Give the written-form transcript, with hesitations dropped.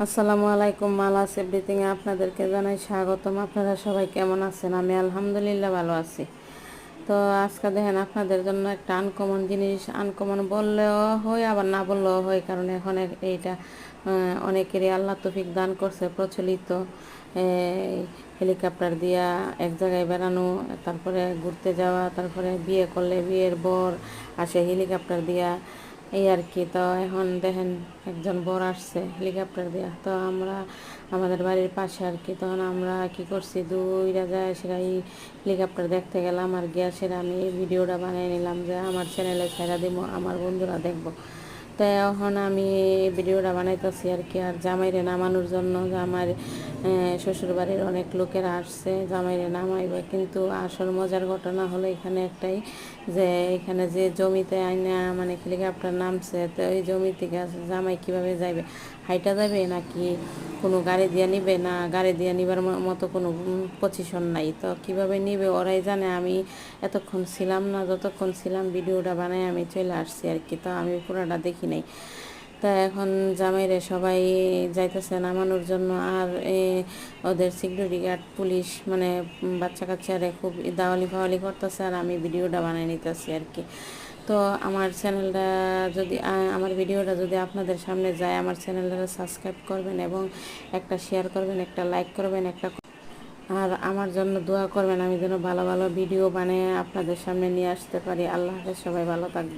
আসসালামু আলাইকুম, মালাস এভরিথিংয়ে আপনাদেরকে জানাই স্বাগতম। আপনারা সবাই কেমন আছেন? আমি আলহামদুলিল্লাহ ভালো আছি। তো আজকে দেখেন আপনাদের জন্য একটা আনকমন জিনিস, আনকমন বললেও হয় আবার না বললেও হয়, কারণ এখন এইটা অনেকেরই আল্লাহ তৌফিক দান করছে প্রচলিত হেলিকপ্টার দিয়া এক জায়গায় বেড়ানো, তারপরে ঘুরতে যাওয়া, তারপরে বিয়ে করলে বিয়ের বর আসে হেলিকপ্টার দিয়া, এই আর কি। তো এখন দেখেন একজন বর আসছে হেলিকপ্টার দিয়া। তো আমরা আমাদের বাড়ির পাশে আর কি, তখন আমরা কি করছি, দুইটা যায় সেটা এই হেলিকপ্টার দেখতে গেলাম, আর গিয়া সেটা আমি ভিডিওটা বানিয়ে নিলাম যে আমার চ্যানেলে ছেড়ে দিব, আমার বন্ধুরা দেখবো। তো এখন আমি ভিডিওটা বানাইতেছি আর কি, আর জামাইরে নামানোর জন্য। আমার শ্বশুরবাড়ির অনেক লোকেরা আসছে জামাইরে নামাইবে, কিন্তু আসল মজার ঘটনা হলো এখানে একটাই, যে এখানে যে জমিতে আইনা মানে হেলিকপ্টার নামছে, তো ওই জমি থেকে জামাই কীভাবে যাবে, হাইটা যাবে নাকি কোনো গাড়ি দিয়ে নিবে, না গাড়ি দিয়ে নিবার মতো কোনো পজিশন নাই। তো কিভাবে নিবে ওরাই জানে। আমি এতক্ষণ ছিলাম না, যতক্ষণ ছিলাম ভিডিওটা বানাই আমি চলে আসছি আর কি। তো আমি পুরোটা দেখি নাই। তা এখন জামাইরে সবাই যাইতেছে নামানোর জন্য, আর ওদের সিকিউরিটি গার্ড পুলিশ মানে বাচ্চা কাচ্চারে খুব দাওয়ালি ফাওয়ালি করতেছে, আর আমি ভিডিওটা বানিয়ে নিতেছি আর কি। তো আমার চ্যানেলটা যদি আমার ভিডিওটা যদি আপনাদের সামনে যায়, আমার চ্যানেলটা সাবস্ক্রাইব করবেন এবং একটা শেয়ার করবেন, একটা লাইক করবেন, আর আমার জন্য দোয়া করবেন, আমি যেন ভালো ভালো ভিডিও বানিয়ে আপনাদের সামনে নিয়ে আসতে পারি। আল্লাহ হাফেজ, সবাই ভালো থাকবেন।